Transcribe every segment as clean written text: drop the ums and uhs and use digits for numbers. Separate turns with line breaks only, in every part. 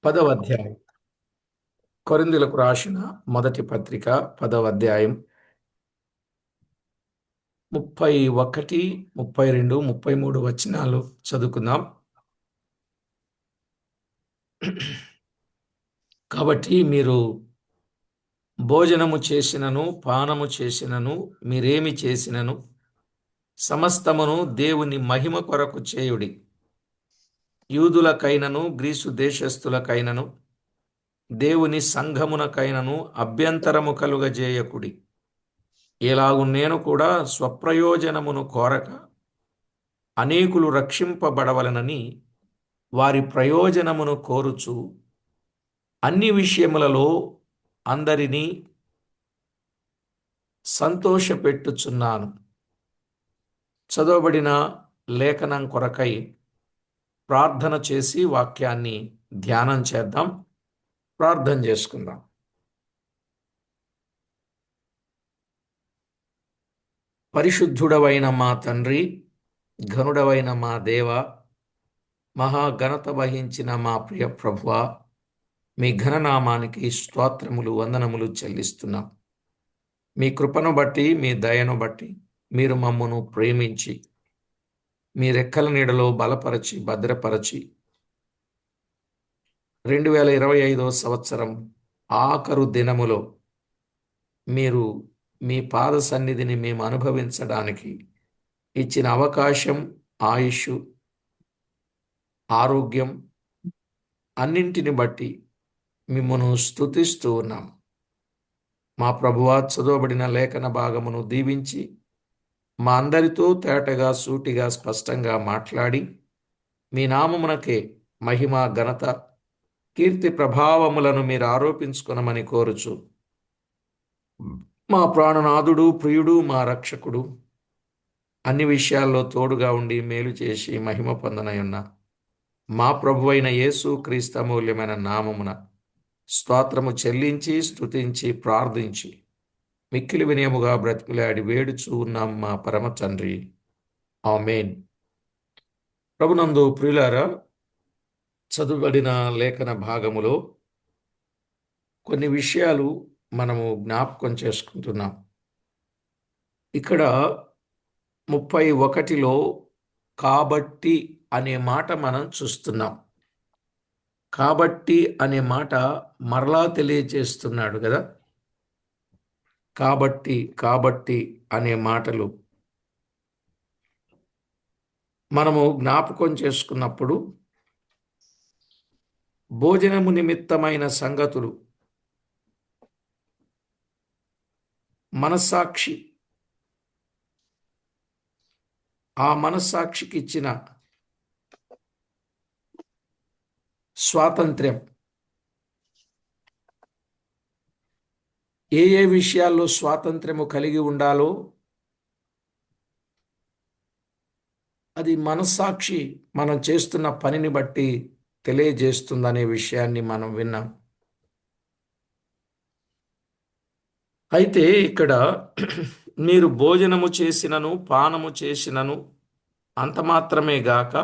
10వ అధ్యాయం. కొరింథీయులకు రాసిన మొదటి పత్రిక 10వ అధ్యాయం 31, 32, 33 వచనాలు చదువుకుందాం. కాబట్టి మీరు భోజనము చేసినను పానము చేసినను మీరేమి చేసినను సమస్తమును దేవుని మహిమ కొరకు చేయుడి. యూదులకైనను గ్రీసు దేశస్థులకైనను దేవుని సంఘమునకైనను అభ్యంతరము కలుగజేయకుడి. ఇలాగు నేను కూడా స్వప్రయోజనమును కోరక అనేకులు రక్షింపబడవలనని వారి ప్రయోజనమును కోరుచు అన్ని విషయములలో అందరినీ సంతోషపెట్టుచున్నాను. చదవబడిన లేఖనం కొరకై ప్రార్థన చేసి వాక్యాన్ని ధ్యానం చేద్దాం. ప్రార్థన చేసుకుందాం. పరిశుద్ధుడవైన మా తండ్రి, ఘనుడవైన మా దేవ, మహాఘనత వహించిన మా ప్రియ ప్రభువా, మీ ఘననామానికి స్తోత్రములు వందనములు చెల్లిస్తున్నాం. మీ కృపను బట్టి, మీ దయను బట్టి మీరు మమ్మను ప్రేమించి మీ రెక్కల నీడలో బలపరచి భద్రపరచి 2025 సంవత్సరం ఆఖరు దినములో మీరు మీ పాద సన్నిధిని మేము అనుభవించడానికి ఇచ్చిన అవకాశం, ఆయుష్, ఆరోగ్యం అన్నింటిని బట్టి మిమ్మను స్తుతిస్తూ ఉన్నాం. మా ప్రభువా, చదవబడిన లేఖన భాగమును దీవించి మా అందరితో తేటగా సూటిగా స్పష్టంగా మాట్లాడి మీ నామమునకే మహిమ ఘనత కీర్తి ప్రభావములను మీరు ఆరోపించుకొనమని కోరుచు మా ప్రాణనాథుడు, ప్రియుడు, మా రక్షకుడు, అన్ని విషయాల్లో తోడుగా ఉండి మేలు చేసి మహిమ పొందనయున్న మా ప్రభువైన యేసు క్రీస్తు అమూల్యమైన నామమున స్తోత్రము చెల్లించి స్తుతించి ప్రార్థించి మిక్కిలి వినయముగా బ్రతికులాడి వేడుచూ ఉన్నాం మా పరమ తండ్రి. ఆమేన్. ప్రభునందు ప్రియులారా, చదువుబడిన లేఖన భాగములో కొన్ని విషయాలు మనము జ్ఞాపకం చేసుకుంటున్నాం. ఇక్కడ 31లో కాబట్టి అనే మాట మనం చూస్తున్నాం. కాబట్టి అనే మాట మరలా తెలియజేస్తున్నాడు కదా. కాబట్టి అనే మాటలు మనము జ్ఞాపకం చేసుకున్నప్పుడు భోజనము నిమిత్తమైన సంగతులు, మనస్సాక్షి, ఆ మనస్సాక్షికి ఇచ్చిన స్వాతంత్ర్యం, ఏ ఏ విషయాల్లో స్వాతంత్ర్యము కలిగి ఉండాలో అది మనస్సాక్షి మనం చేస్తున్న పనిని బట్టి తెలియజేస్తుందనే విషయాన్ని మనం విన్నాం. అయితే ఇక్కడ మీరు భోజనము చేసినను పానము చేసినను అంత మాత్రమే గాక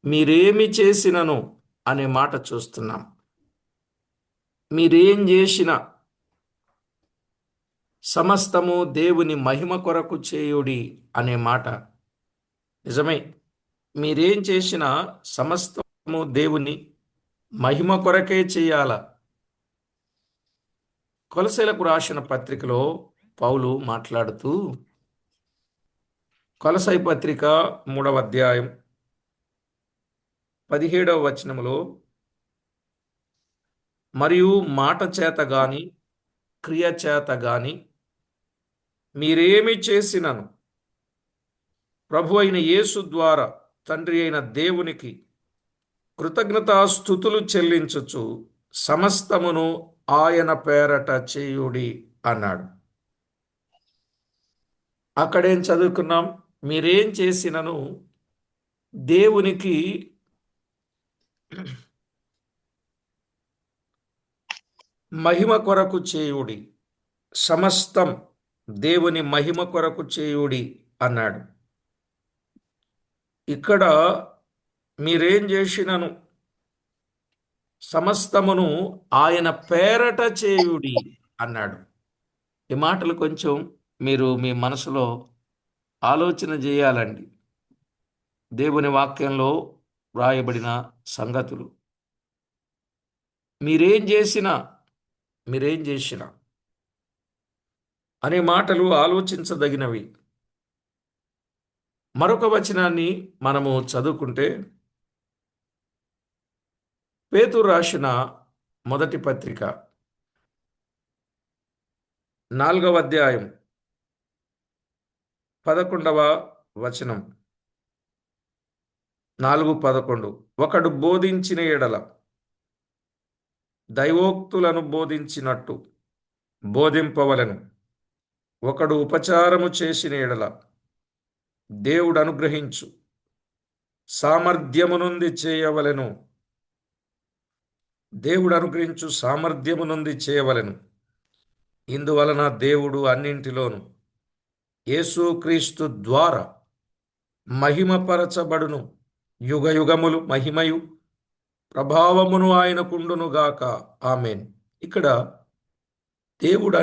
మీరేమి చేసినను అనే మాట చూస్తున్నాం. మీరేం చేసిన సమస్తము దేవుని మహిమ కొరకు చేయుడి అనే మాట నిజమే. మీరేం చేసినా సమస్తము దేవుని మహిమ కొరకే చేయాల. కొలసీలకు రాసిన పత్రికలో పౌలు మాట్లాడుతూ, కొలసై పత్రిక 3వ అధ్యాయం 17వ వచనములో, మరియు మాట చేత గాని క్రియ చేత గాని మీరేమి చేసినను ప్రభు అయిన యేసు ద్వారా తండ్రి అయిన దేవునికి కృతజ్ఞతాస్తుతులు చెల్లించుచు సమస్తమును ఆయన పేరట చేయుడి అన్నాడు. అక్కడేం చదువుకున్నాం? మీరేం చేసినను దేవునికి మహిమ కొరకు చేయుడి, సమస్తం దేవుని మహిమ కొరకు చేయుడి అన్నాడు. ఇక్కడ మీరేం చేసినను సమస్తమును ఆయన పేరట చేయుడి అన్నాడు. ఈ మాటలు కొంచెం మీరు మీ మనసులో ఆలోచన చేయాలండి. దేవుని వాక్యంలో వ్రాయబడిన సంగతులు. మీరేం చేసినా మీరేం చేసినా అనే మాటలు ఆలోచించదగినవి. మరొక వచనాన్ని మనము చదువుకుంటే, పేతురు రాసిన మొదటి పత్రిక 4వ అధ్యాయం 11వ వచనం. 4:11. ఒకడు బోధించిన ఎడల దైవోక్తులను బోధించినట్టు బోధింపవలెను. ఒకడు ఉపచారము చేసిన ఎడల దేవుడు అనుగ్రహించు సామర్థ్యము నుండి చేయవలెను. దేవుడు అనుగ్రహించు సామర్థ్యము నుండి చేయవలెను. ఇందువలన దేవుడు అన్నింటిలోను యేసుక్రీస్తు ద్వారా మహిమపరచబడును. యుగయుగములు మహిమయు ప్రభావమును ఆయనకుండునుగాక. ఆమేన్. ఇక్కడ దేవుడు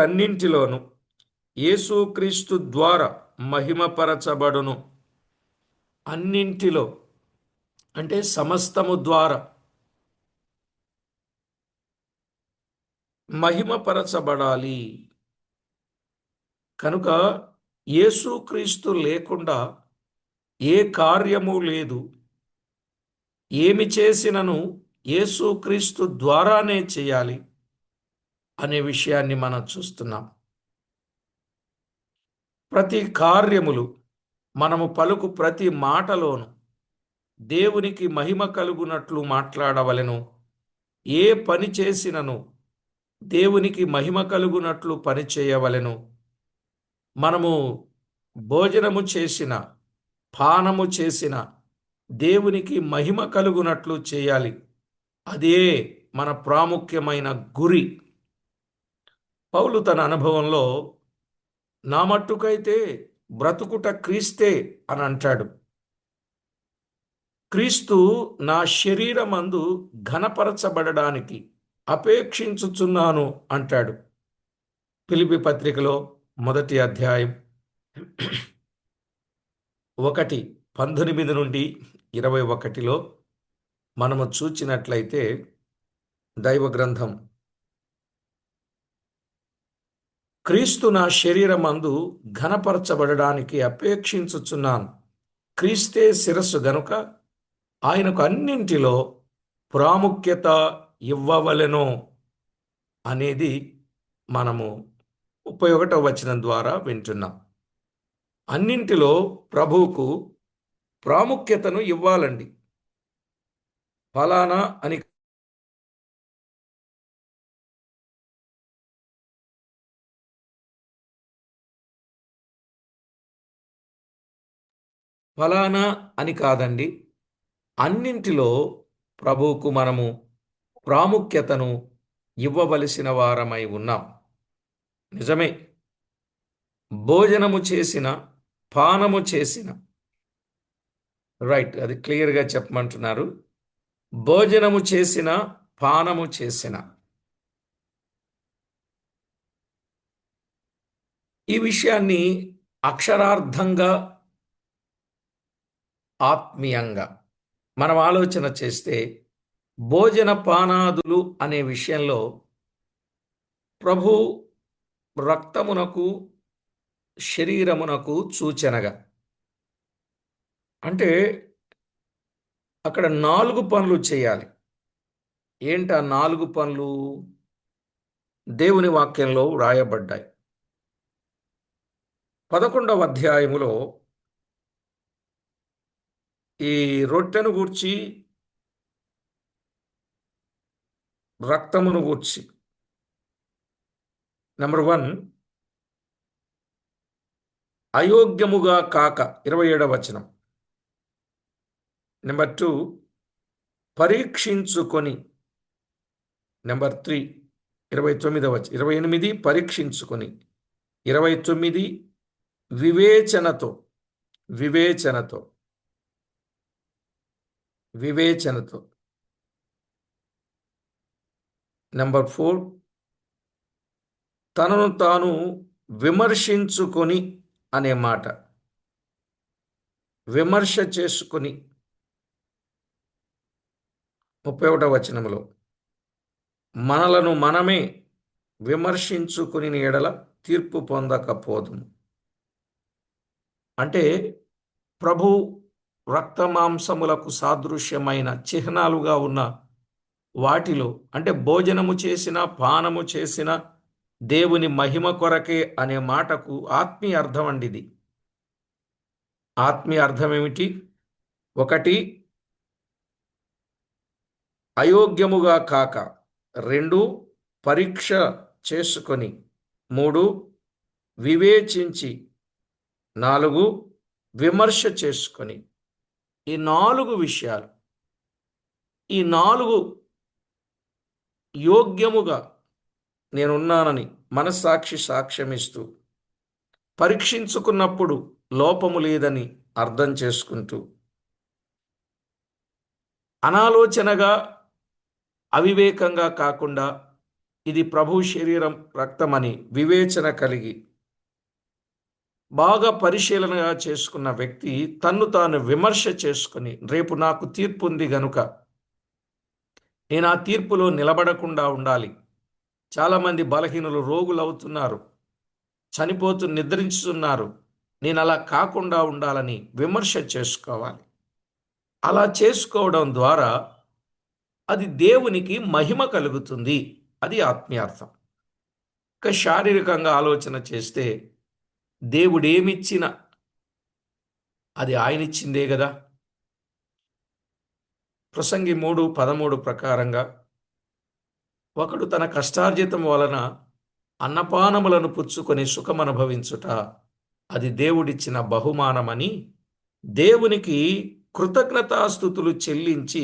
అన్నింటిలోను యేసుక్రీస్తు ద్వారా మహిమపరచబడును. అన్నింటిలో అంటే సమస్తము ద్వారా మహిమపరచబడాలి. కనుక యేసుక్రీస్తు లేకుండా ఏ కార్యము లేదు. ఏమి చేసినను యేసుక్రీస్తు ద్వారానే చేయాలి అనే విషయాన్ని మనం చూస్తున్నాం. ప్రతి కార్యములు, మనము పలుకు ప్రతి మాటలోను దేవునికి మహిమ కలుగునట్లు మాట్లాడవలెను. ఏ పని చేసినను దేవునికి మహిమ కలుగునట్లు పని చేయవలెను. మనము భోజనము చేసిన, పానము చేసిన దేవునికి మహిమ కలుగునట్లు చేయాలి. అదే మన ప్రాముఖ్యమైన గురి. పౌలు తన అనుభవంలో, నా మట్టుకైతే బ్రతుకుట క్రీస్తే అని అంటాడు. క్రీస్తు నా శరీరమందు ఘనపరచబడడానికి అపేక్షించుచున్నాను అంటాడు. ఫిలిప్పీ పత్రికలో 1వ అధ్యాయం 1:19 నుండి 21లో మనము చూచినట్లయితే, దైవ గ్రంథం, క్రీస్తు నా శరీరమందు ఘనపరచబడడానికి అపేక్షించుచున్నాను. క్రీస్తే శిరస్సు గనుక ఆయనకు అన్నింటిలో ప్రాముఖ్యత ఇవ్వవలెను అనేది మనము 31వ వచనం ద్వారా వింటున్నాం. అన్నింటిలో ప్రభువుకు ప్రాముఖ్యతను ఇవ్వాలండి. ఫలానా అని ఫలానా అని కాదండి. అన్నింటిలో ప్రభువుకు మనము ప్రాముఖ్యతను ఇవ్వవలసిన వారమై ఉన్నాం. నిజమే, భోజనము చేసిన, పానము చేసిన, రైట్, అది క్లియర్గా చెప్పమంటున్నారు. భోజనము చేసిన, పానము చేసిన, ఈ విషయాన్ని అక్షరార్థంగా, ఆత్మీయంగా మనం ఆలోచన చేస్తే, భోజన పానాదులు అనే విషయంలో ప్రభు రక్తమునకు, శరీరమునకు సూచనగా, అంటే అక్కడ 4 పనులు చేయాలి. ఏంటా 4 పనులు? దేవుని వాక్యంలో వ్రాయబడ్డాయి. 11వ అధ్యాయములో ఈ రొట్టెను గూర్చి, రక్తమును గూర్చి, నెంబర్ 1 అయోగ్యముగా కాక, 27వ వచనం. నెంబర్ 2 పరీక్షించుకొని. నెంబర్ 3 29వ వచనం. 28 పరీక్షించుకొని, 29 వివేచనతో. వివేచనతో. నెంబర్ 4, తనను తాను విమర్శించుకొని అనే మాట. విమర్శ చేసుకొని 31వ వచనంలో, మనలను మనమే విమర్శించుకుని ఎడల తీర్పు పొందకపోదుము. అంటే ప్రభు రక్తమాంసములకు సాదృశ్యమైన చిహ్నాలుగా ఉన్న వాటిలో, అంటే భోజనము చేసిన పానము చేసిన దేవుని మహిమ కొరకే అనే మాటకు ఆత్మీయ అర్థం అండి ఇది. ఆత్మీయ అర్థం ఏమిటి? 1, అయోగ్యముగా కాక. 2, పరీక్ష చేసుకొని. 3, వివేచించి. 4, విమర్శ చేసుకొని. ఈ 4 విషయాలు, ఈ 4 యోగ్యముగా నేనున్నానని మనస్సాక్షి సాక్ష్యమిస్తూ, పరీక్షించుకున్నప్పుడు లోపము లేదని అర్థం చేసుకుంటూ, అనాలోచనగా అవివేకంగా కాకుండా ఇది ప్రభు శరీరం రక్తమని వివేచన కలిగి బాగా పరిశీలనగా చేసుకున్న వ్యక్తి తన్ను తాను విమర్శ చేసుకొని, రేపు నాకు తీర్పు ఉంది గనుక నేను ఆ తీర్పులో నిలబడకుండా ఉండాలి. చాలామంది బలహీనులు రోగులు అవుతున్నారు, చనిపోతూ నిద్రించుతున్నారు. నేను అలా కాకుండా ఉండాలని విమర్శ చేసుకోవాలి. అలా చేసుకోవడం ద్వారా అది దేవునికి మహిమ కలుగుతుంది. అది ఆత్మీయార్థం. ఇక శారీరకంగా ఆలోచన చేస్తే దేవుడేమిచ్చినా అది ఆయనిచ్చిందే కదా. ప్రసంగి 3:13 ప్రకారంగా, ఒకడు తన కష్టార్జితం వలన అన్నపానములను పుచ్చుకొని సుఖమనుభవించుట అది దేవుడిచ్చిన బహుమానమని దేవునికి కృతజ్ఞతాస్తుతులు చెల్లించి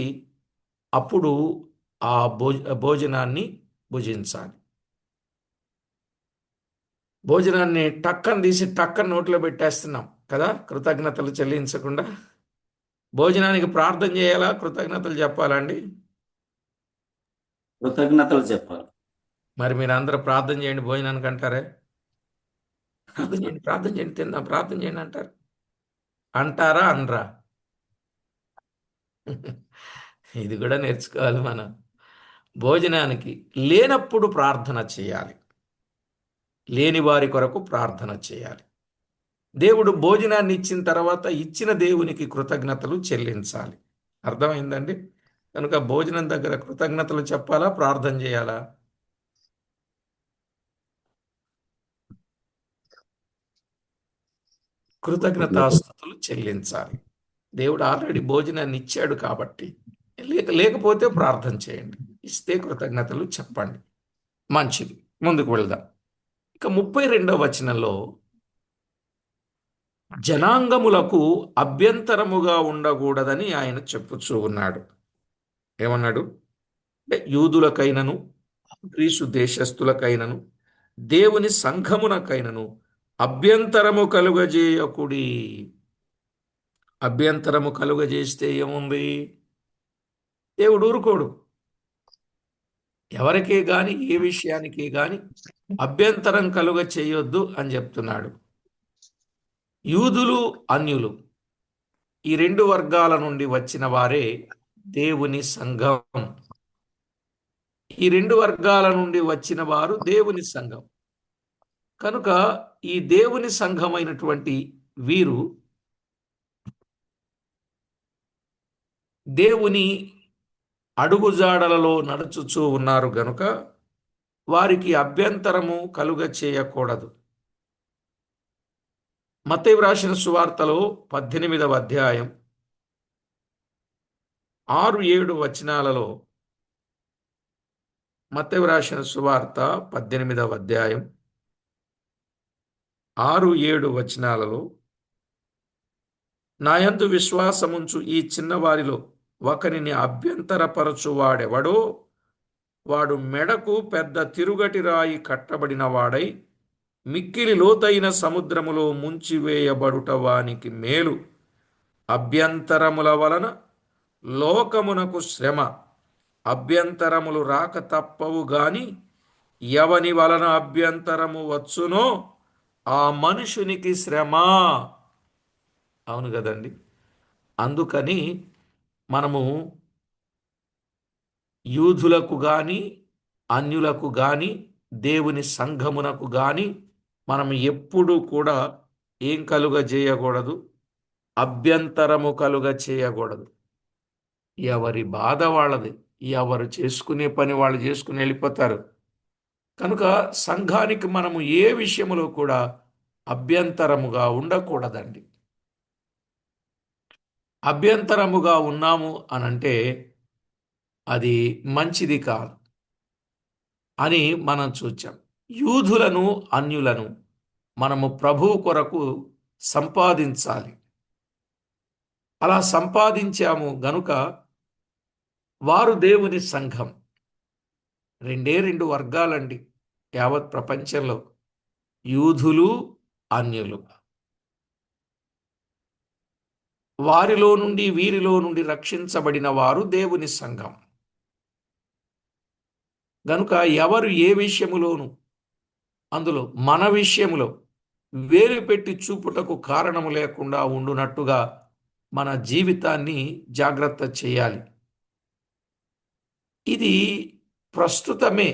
అప్పుడు ఆ భోజనాన్ని భుజించాలి. భోజనాన్ని టక్కన తీసి టక్కన నోట్లో పెట్టేస్తున్నాం కదా, కృతజ్ఞతలు చెల్లించకుండా. భోజనానికి ప్రార్థన చేయాలా, కృతజ్ఞతలు చెప్పాలండి?
కృతజ్ఞతలు చెప్పాలి.
మరి మీరు అందరూ ప్రార్థన చేయండి భోజనానికి అంటారే? ప్రార్థన చేయండి, ప్రార్థన చేయండి, తిందాం, ప్రార్థన చేయండి అంటారు. అంటారా అనరా? ఇది కూడా నేర్చుకోవాలి మనం. భోజనానికి లేనప్పుడు ప్రార్థన చేయాలి, లేని వారి కొరకు ప్రార్థన చేయాలి. దేవుడు భోజనాన్ని ఇచ్చిన తర్వాత ఇచ్చిన దేవునికి కృతజ్ఞతలు చెల్లించాలి. అర్థమైందండి? కనుక భోజనం దగ్గర కృతజ్ఞతలు చెప్పాలా, ప్రార్థన చేయాలా? కృతజ్ఞతాస్తుతులు చెల్లించాలి. దేవుడు ఆల్రెడీ భోజనాన్ని ఇచ్చాడు కాబట్టి. లేకపోతే ప్రార్థన చేయండి, ఇస్తే కృతజ్ఞతలు చెప్పండి. మంచిది, ముందుకు వెళ్దాం. ఇక 32వ వచనంలో, జనాంగములకు అభ్యంతరముగా ఉండకూడదని ఆయన చెప్పుచూ ఉన్నాడు. ఏమన్నాడు అంటే, యూదులకైనను గ్రీసు దేశస్థులకైనను దేవుని సంఘమునకైనను అభ్యంతరము కలుగజేయకుడి. అభ్యంతరము కలుగజేస్తే ఏముంది? దేవుడు ఊరుకోడు. ఎవరికే గాని ఏ విషయానికి గాని అభ్యంతరం కలుగ చేయొద్దు అని చెప్తున్నాడు. యూదులు, అన్యులు, ఈ 2 వర్గాల నుండి వచ్చిన వారే దేవుని సంఘం. ఈ 2 వర్గాల నుండి వచ్చిన వారు దేవుని సంఘం. కనుక ఈ దేవుని సంఘమైనటువంటి వీరు దేవుని అడుగుజాడలలో నడుచుచూ ఉన్నారు గనుక వారికి అభ్యంతరము కలుగ చేయకూడదు. మత్తయి వ్రాసిన సువార్తలో 18వ అధ్యాయం 6-7 వచనాలలో, మత్తయి వ్రాసిన సువార్త 18వ అధ్యాయం 6-7 వచనాలలో, నాయందు విశ్వాసముంచు ఈ చిన్నవారిలో ఒకరిని అభ్యంతరపరచువాడెవడో వాడు మెడకు పెద్ద తిరుగటి రాయి కట్టబడిన వాడై మిక్కిలి లోతైన సముద్రములో ముంచివేయబడుట వానికి మేలు. అభ్యంతరముల వలన లోకమునకు శ్రమ, అభ్యంతరములు రాక తప్పవు గాని ఎవని వలన అభ్యంతరము వచ్చునో ఆ మనుషునికి శ్రమ. అవును కదండి. అందుకని మనము యూదులకు గాని అన్యులకు గాని దేవుని సంఘమునకు గాని మనం ఎప్పుడూ కూడా ఏం కలుగ చేయకూడదు? అభ్యంతరము కలుగ చేయకూడదు. ఎవరి బాధ వాళ్ళది, ఎవరు చేసుకునే పని వాళ్ళు చేసుకుని వెళ్ళిపోతారు. కనుక సంఘానికి మనము ఏ విషయములో కూడా అభ్యంతరముగా ఉండకూడదండి. అభ్యంతరముగా ఉన్నాము అనంటే అది మంచిది కాదు అని మనం చూచాం. యూదులను అన్యులను మనము ప్రభువు కొరకు సంపాదించాలి. అలా సంపాదించాము గనుక వారు దేవుని సంఘం. రెండే రెండు వర్గాలండి యావత్ ప్రపంచంలో, యూదులు, అన్యులు. వారిలో నుండి వీరిలో నుండి రక్షించబడిన వారు దేవుని సంఘం. గనుక ఎవరు ఏ విషయములోను అందులో మన విషయములో వేలు పెట్టి చూపుటకు కారణము లేకుండా ఉండునట్టుగా మన జీవితాన్ని జాగ్రత్త చేయాలి. ఇది ప్రస్తుతమే.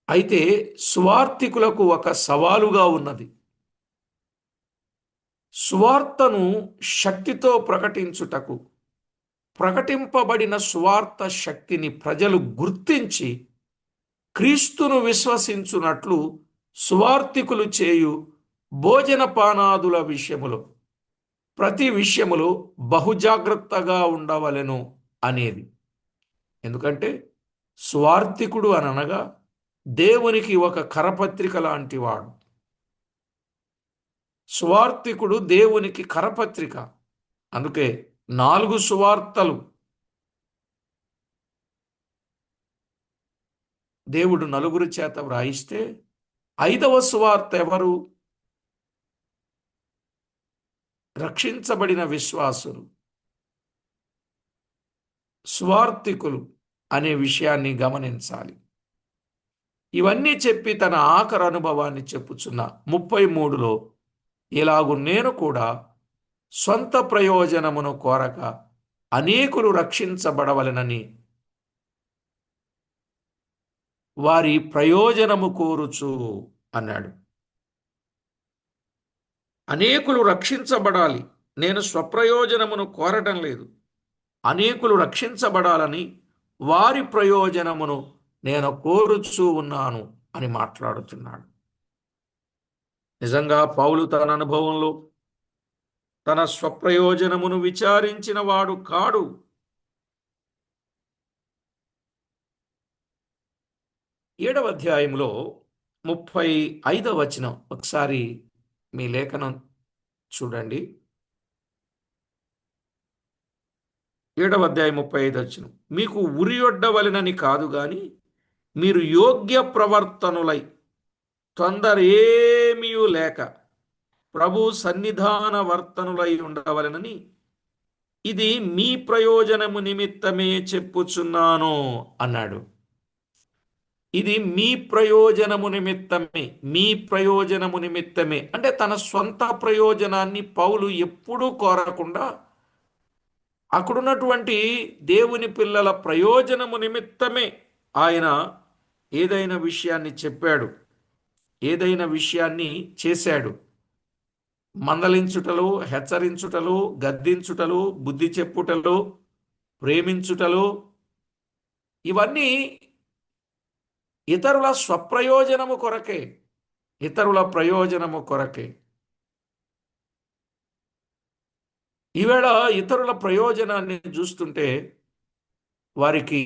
అయితే సువార్తికులకు ఒక సవాలుగా ఉన్నది. సువార్తను శక్తితో ప్రకటించుటకు, ప్రకటింపబడిన సువార్త శక్తిని ప్రజలు గుర్తించి క్రీస్తును విశ్వసించునట్లు సువార్తికులు చేయు భోజనపానాదుల విషయములో ప్రతి విషయములో బహుజాగ్రత్తగా ఉండవలెను అనేది. ఎందుకంటే సువార్తికుడు అనగా దేవునికి ఒక కరపత్రిక లాంటివాడు. సువార్తికుడు దేవునికి కరపత్రిక. అందుకే 4 సువార్తలు దేవుడు నలుగురి చేత వ్రాయిస్తే 5వ సువార్త ఎవరు? రక్షించబడిన విశ్వాసులు, సువార్తికులు అనే విషయాన్ని గమనించాలి. ఇవన్నీ చెప్పి తన ఆఖరి అనుభవాన్ని చెప్పుచున్న 33లో ఇలాగు నేను కూడా సొంత ప్రయోజనమును కోరక అనేకులు రక్షించబడవలెనని వారి ప్రయోజనము కోరుచు అన్నాడు. అనేకులు రక్షించబడాలి. నేను స్వప్రయోజనమును కోరటం లేదు. అనేకులు రక్షించబడాలని వారి ప్రయోజనమును నేను కోరుచూ ఉన్నాను అని మాట్లాడుతున్నాడు. నిజంగా పౌలు తన అనుభవంలో తన స్వప్రయోజనమును విచారించిన వాడు కాడు. 7వ అధ్యాయంలో 35వ వచనం ఒకసారి మీ లేఖనం చూడండి. 7వ అధ్యాయం 35వ వచనం. మీకు ఉరియొడ్డవలెనని కాదు గాని మీరు యోగ్య ప్రవర్తనులై తొందర ఏమీ లేక ప్రభు సన్నిధాన వర్తనులై ఉండవలెనని ఇది మీ ప్రయోజనము నిమిత్తమే చెప్పుచున్నాను అన్నాడు. ఇది మీ ప్రయోజనము నిమిత్తమే. మీ ప్రయోజనము నిమిత్తమే అంటే తన స్వంత ప్రయోజనాన్ని పౌలు ఎప్పుడూ కోరకుండా అక్కడున్నటువంటి దేవుని పిల్లల ప్రయోజనము నిమిత్తమే ఆయన ఏదైనా విషయాన్ని చెప్పాడు, ఏదైనా విషయాన్ని చేశాడు. మందలించుటలో, హెచ్చరించుటలో, గద్దించుటలో, బుద్ధి చెప్పుటలో, ప్రేమించుటలో ఇవన్నీ ఇతరుల స్వప్రయోజనము కొరకే, ఇతరుల ప్రయోజనము కొరకే. ఈవేళ ఇతరుల ప్రయోజనాన్ని చూస్తుంటే వారికి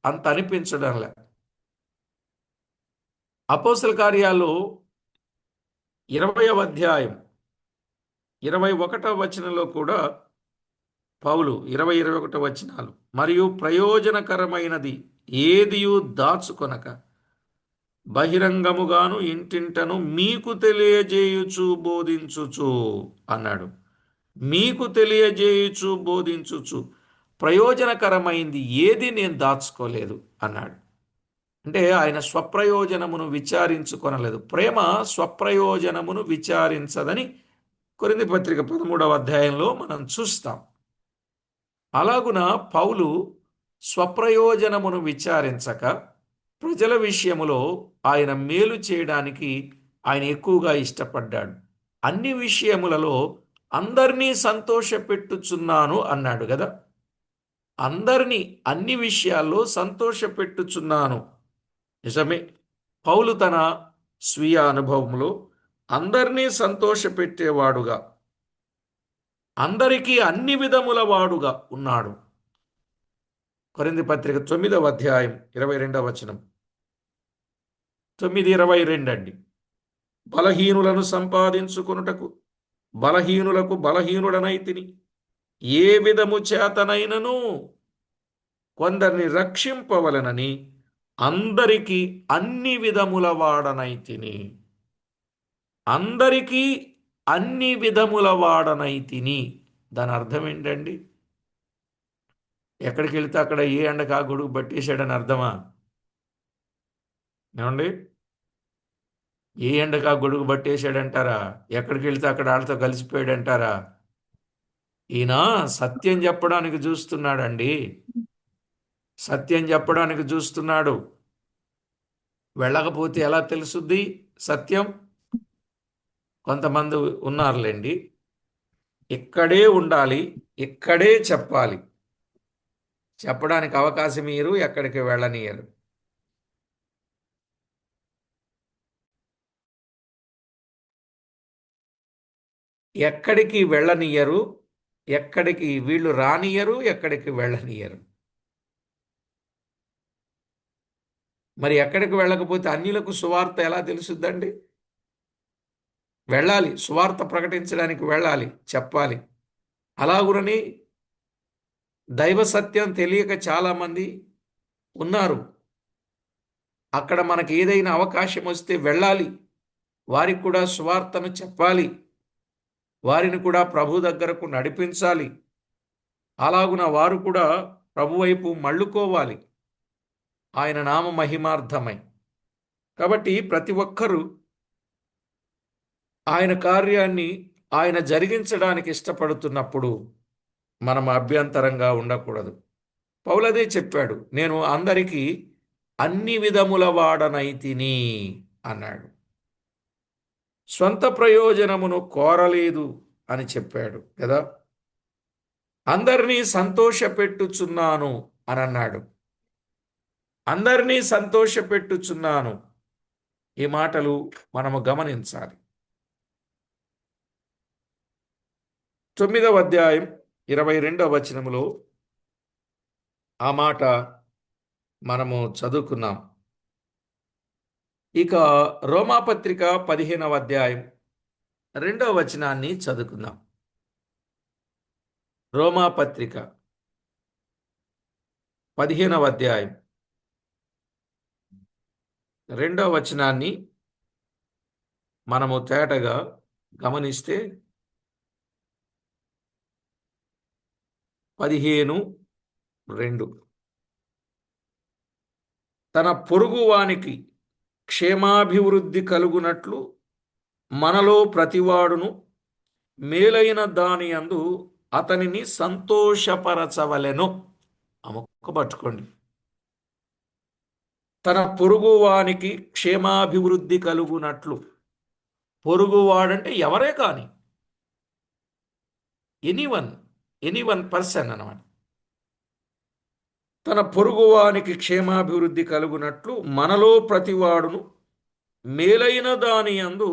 అంత అనిపించడంలే. అపోస్తల కార్యాలు 20వ అధ్యాయం 21వ వచనంలో కూడా పౌలు 20-21 వచనాలు, మరియు ప్రయోజనకరమైనది ఏదియు దాచుకొనక బహిరంగముగాను ఇంటింటను మీకు తెలియజేయుచు బోధించుచు అన్నాడు. మీకు తెలియజేయుచు బోధించుచు ప్రయోజనకరమైంది ఏది నేను దాచుకోలేదు అన్నాడు. అంటే ఆయన స్వప్రయోజనమును విచారించుకొనలేదు. ప్రేమ స్వప్రయోజనమును విచారించదని కొరింథీ పత్రిక 13వ అధ్యాయంలో మనం చూస్తాం. అలాగున పౌలు స్వప్రయోజనమును విచారించక ప్రజల విషయములో ఆయన మేలు చేయడానికి ఆయన ఎక్కువగా ఇష్టపడ్డాడు. అన్ని విషయములలో అందరినీ సంతోషపెట్టుచున్నాను అన్నాడు కదా. అందరినీ అన్ని విషయాల్లో సంతోషపెట్టుచున్నాను. నిజమే. పౌలు తన స్వీయ అనుభవంలో అందరినీ సంతోషపెట్టేవాడుగా, అందరికీ అన్ని విధముల వాడుగా ఉన్నాడు. కొరింథీ పత్రిక 9వ అధ్యాయం 22వ వచనం, 9:22 అండి. బలహీనులను సంపాదించుకొనుటకు బలహీనులకు బలహీనుడనైతిని, ఏ విధము చేతనైనను కొందరిని రక్షింపవలనని అందరికీ అన్ని విధముల వాడనైతిని. అందరికీ అన్ని విధముల వాడనైతిని. దాని అర్థం ఏంటండి? ఎక్కడికి వెళితే అక్కడ ఏ ఎండకు ఆ గొడుగు పట్టేశాడని అర్థమా? ఏమండి? ఏ ఎండకు ఆ గొడుగు పట్టేశాడంటారా? ఎక్కడికి వెళితే అక్కడ వాళ్ళతో కలిసిపోయాడంటారా? ఈయన సత్యం చెప్పడానికి చూస్తున్నాడండి. సత్యం చెప్పడానికి చూస్తున్నాడు. వెళ్ళకపోతే ఎలా తెలుసుద్ది సత్యం? కొంతమంది ఉన్నారులేండి, ఇక్కడే ఉండాలి, ఇక్కడే చెప్పాలి, చెప్పడానికి అవకాశం ఇయ్యరు, ఎక్కడికి వెళ్ళనియరు. ఎక్కడికి వెళ్ళనియరు, ఎక్కడికి వీళ్ళు రానియరు, ఎక్కడికి వెళ్ళనియరు. మరి ఎక్కడికి వెళ్ళకపోతే అన్యులకు సువార్త ఎలా తెలుసుద్దండి? వెళ్ళాలి, సువార్త ప్రకటించడానికి వెళ్ళాలి, చెప్పాలి. అలాగునని దైవ సత్యం తెలియక చాలామంది ఉన్నారు. అక్కడ మనకి ఏదైనా అవకాశం వస్తే వెళ్ళాలి, వారికి కూడా సువార్తను చెప్పాలి, వారిని కూడా ప్రభు దగ్గరకు నడిపించాలి. అలాగున వారు కూడా ప్రభు వైపు మళ్ళుకోవాలి, ఆయన నామ మహిమార్థమై. కాబట్టి ప్రతి ఒక్కరూ ఆయన కార్యాన్ని ఆయన జరిగించడానికి ఇష్టపడుతున్నప్పుడు మనం అభ్యంతరంగా ఉండకూడదు. పౌలదే చెప్పాడు, నేను అందరికీ అన్ని విధముల వాడనైతిని అన్నాడు. స్వంత ప్రయోజనమును కోరలేదు అని చెప్పాడు కదా. అందరినీ సంతోషపెట్టుచున్నాను అని అన్నాడు. అందరినీ సంతోషపెట్టుచున్నాను. ఈ మాటలు మనము గమనించాలి. 9వ అధ్యాయం 22వ వచనములో ఆ మాట మనము చదువుకున్నాం. ఇక రోమాపత్రిక 15వ అధ్యాయం 2వ వచనాన్ని చదువుకుందాం. రోమాపత్రిక 15వ అధ్యాయం 2వ వచనాన్ని మనము తేటగా గమనిస్తే 15:2 తన పొరుగువానికి క్షేమాభివృద్ధి కలుగునట్లు మనలో ప్రతివాడును మేలైన దాని యందు అతనిని సంతోషపరచవలెను. ఆ మొక్క పట్టుకోండి. తన పొరుగువానికి క్షేమాభివృద్ధి కలుగునట్లు. పొరుగువాడంటే ఎవరే కాని, ఎనీవన్ పర్సన్ అన్నమాట. తన పొరుగువానికి క్షేమాభివృద్ధి కలుగునట్లు మనలో ప్రతివాడును మేలైన దాని యందు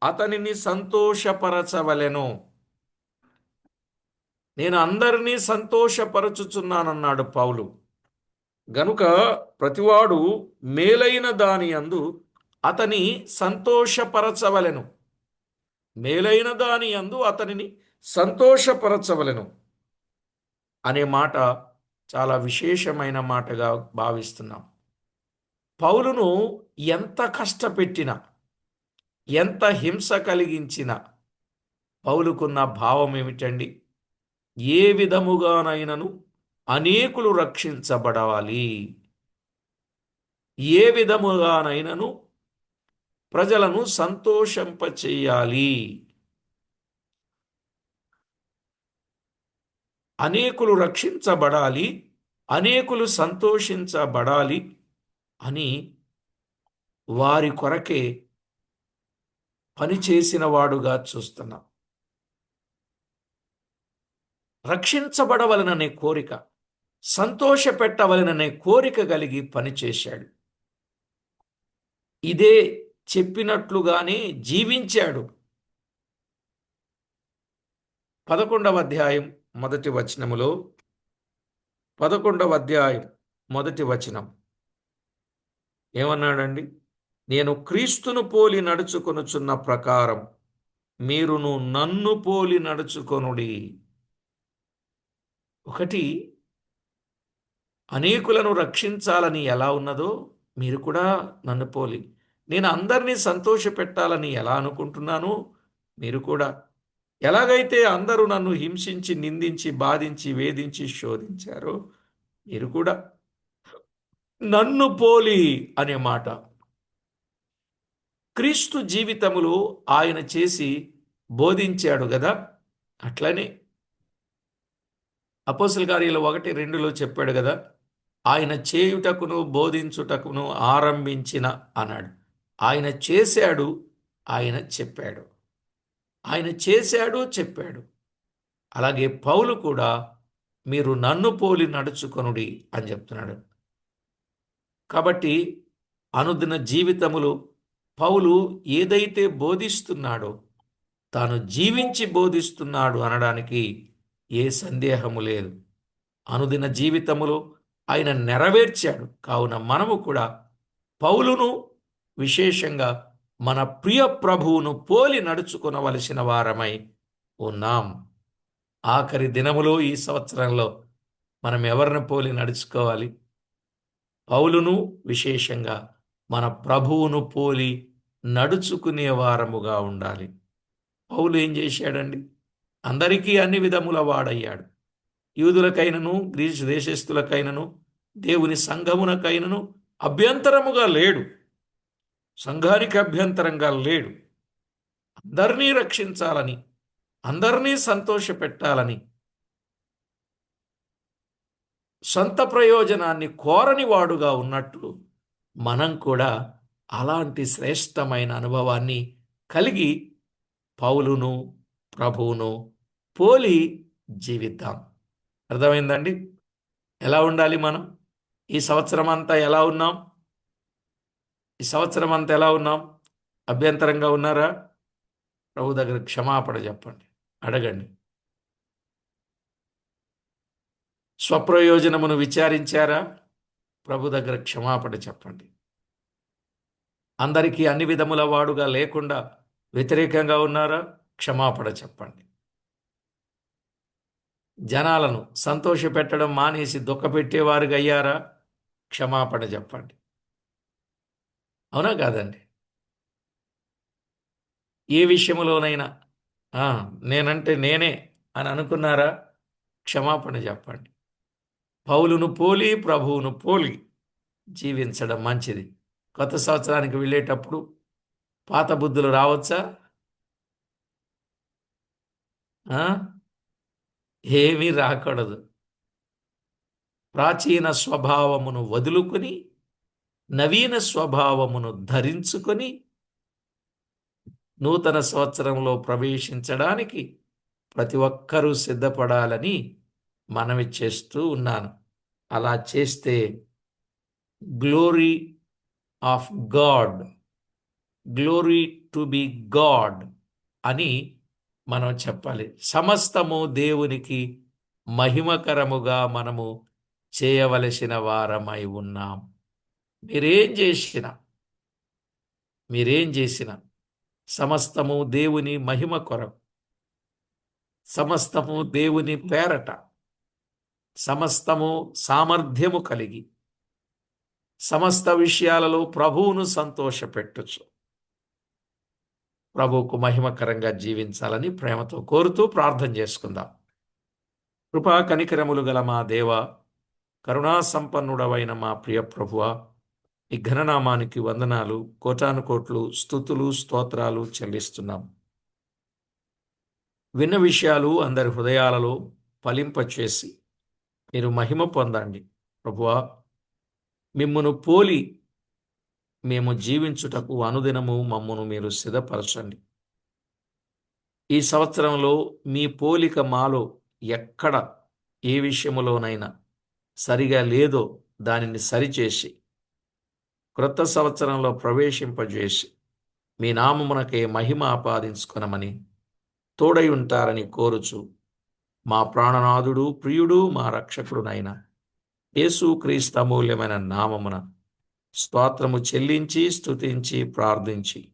అతనిని సంతోషపరచవలెను. నేను అందరినీ సంతోషపరచుచున్నానన్నాడు పౌలు. గనుక ప్రతివాడు మేలైన దాని యందు అతని సంతోషపరచవలెను. మేలైన దాని యందు అతనిని సంతోషపరచవలెను అనే మాట చాలా విశేషమైన మాటగా భావిస్తున్నాం. పౌలును ఎంత కష్టపెట్టినా, ఎంత హింస కలిగించినా పౌలుకున్న భావం ఏమిటండి? ఏ విధముగానైనను అనేకులు రక్షించబడాలి, ఏ విధముగానైనను ప్రజలను సంతోషింపచేయాలి, అనేకులు రక్షించబడాలి, అనేకులు సంతోషించబడాలి అని వారి కొరకే పనిచేసిన వాడుగా చూస్తున్నాం. రక్షించబడవలననే కోరిక, సంతోషపెట్టవలననే కోరిక కలిగి పనిచేశాడు. ఇదే చెప్పినట్లుగానే జీవించాడు. 11వ అధ్యాయం మొదటి వచనములో, 11వ అధ్యాయం మొదటి వచనం ఏమన్నాడండి? నేను క్రీస్తును పోలి నడుచుకొనుచున్న ప్రకారం మీరును నన్ను పోలి నడుచుకొనుడి. ఒకటి, అనేకులను రక్షించాలని ఎలా ఉన్నదో మీరు కూడా నన్ను పోలి, నేను అందరినీ సంతోషపెట్టాలని ఎలా అనుకుంటున్నానో మీరు కూడా, ఎలాగైతే అందరూ నన్ను హింసించి, నిందించి, బాధించి, వేధించి, శోధించారో మీరు కూడా నన్ను పోలి అనే మాట క్రీస్తు జీవితములో ఆయన చేసి బోధించాడు కదా. అట్లనే అపోస్తల కార్యాలు 1:2లో చెప్పాడు కదా, ఆయన చేయుటకును బోధించుటకును ఆరంభించిన అన్నాడు. ఆయన చేశాడు, ఆయన చెప్పాడు, ఆయన చేశాడు, చెప్పాడు. అలాగే పౌలు కూడా మీరు నన్ను పోలి నడుచుకొనుడి అని చెప్తున్నాడు. కాబట్టి అనుదిన జీవితములో పౌలు ఏదైతే బోధిస్తున్నాడో తాను జీవించి బోధిస్తున్నాడు అనడానికి ఏ సందేహము లేదు. అనుదిన జీవితములో ఆయన నెరవేర్చాడు. కావున మనము కూడా పౌలును, విశేషంగా మన ప్రియ ప్రభువును పోలి నడుచుకొనవలసిన వారమై ఉన్నాం. ఆఖరి దినములో ఈ సంవత్సరంలో మనం ఎవరిని పోలి నడుచుకోవాలి? పౌలును, విశేషంగా మన ప్రభువును పోలి నడుచుకునే వారముగా ఉండాలి. పౌలు ఏం చేశాడండి? అందరికీ అన్ని విధముల వాడయ్యాడు. యూదులకైనను, గ్రీసు దేశస్థులకైనను, దేవుని సంఘమునకైనను అభ్యంతరముగా లేడు. సంఘానికి అభ్యంతరంగా లేడు. అందరినీ రక్షించాలని, అందరినీ సంతోషపెట్టాలని, సొంత ప్రయోజనాన్ని కోరని వాడుగా ఉన్నట్టు మనం కూడా అలాంటి శ్రేష్టమైన అనుభవాన్ని కలిగి పౌలును, ప్రభువును పోలి జీవిద్దాం. అర్థమైందండి? ఎలా ఉండాలి మనం? ఈ సంవత్సరం అంతా ఎలా ఉన్నాం? ఈ సంవత్సరం అంతా ఎలా ఉన్నాం? అభ్యంతరంగా ఉన్నారా? ప్రభు దగ్గర క్షమాపణ చెప్పండి, అడగండి. స్వప్రయోజనమును విచారించారా? ప్రభు దగ్గర క్షమాపణ చెప్పండి. అందరికీ అన్ని విధముల వాడుగా లేకుండా వ్యతిరేకంగా ఉన్నారా? క్షమాపణ చెప్పండి. జనాలను సంతోషపెట్టడం మానేసి దుఃఖపెట్టేవారుగా అయ్యారా? క్షమాపణ చెప్పండి. అవునా కాదండి? ఏ విషయంలోనైనా నేనంటే నేనే అని అనుకున్నారా? క్షమాపణ చెప్పండి. పౌలును పోలి, ప్రభువును పోలి జీవించడం మంచిది. కొత్త సంవత్సరానికి వెళ్ళేటప్పుడు పాత బుద్ధులు రావచ్చా? ఏమీ రాకూడదు. ప్రాచీన స్వభావమును వదులుకొని నవీన స్వభావమును ధరించుకొని నూతన సంవత్సరంలో ప్రవేశించడానికి ప్రతి ఒక్కరూ సిద్ధపడాలని మనవి చేస్తూ ఉన్నాను. అలా చేస్తే glory of God, glory to be God అని మనం చెప్పాలి. సమస్తము దేవునికి మహిమకరముగా మనము చేయవలసిన వారమై ఉన్నాం. మీరేం చేసినా సమస్తము దేవుని మహిమ కొరకు, సమస్తము దేవుని పేరట, సమస్తము సామర్థ్యము కలిగి, సమస్త విషయాలలో ప్రభువును సంతోషపెట్టుచు ప్రభువుకు మహిమకరంగా జీవించాలని ప్రేమతో కోరుతూ ప్రార్థన చేసుకుందాం. కృపా కనికరములు గల మా దేవ, కరుణా సంపన్నుడవైన మా ప్రియ ప్రభువా, ఈ ఘననామానికి వందనాలు, కోటాను కోట్లు స్తుతులు స్తోత్రాలు చెల్లిస్తున్నాం. విన్న విషయాలు అందరి హృదయాలలో ఫలింపచేసి మీరు మహిమ పొందండి. ప్రభువా, మిమ్మును పోలి మేము జీవించుటకు అనుదినము మమ్మను మీరు సిద్ధపరచండి. ఈ సంవత్సరంలో మీ పోలిక మాలో ఎక్కడ ఏ విషయములోనైనా సరిగా లేదో దానిని సరిచేసి క్రొత్త సంవత్సరంలో ప్రవేశింపజేసి మీ నామమునకే మహిమ ఆపాదించుకొనమని తోడై ఉంటారని కోరుచు మా ప్రాణనాథుడు ప్రియుడు మా రక్షకుడునైన యేసుక్రీస్తు అమూల్యమైన నామమున స్తోత్రము చెల్లించి స్తుతించి ప్రార్థించి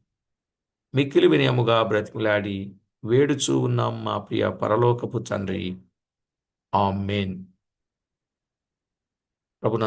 మిక్కిలి వినయముగా బ్రతిమలాడి వేడుచూ ఉన్నాం మా ప్రియ పరలోకపు తండ్రి. ఆమేన్.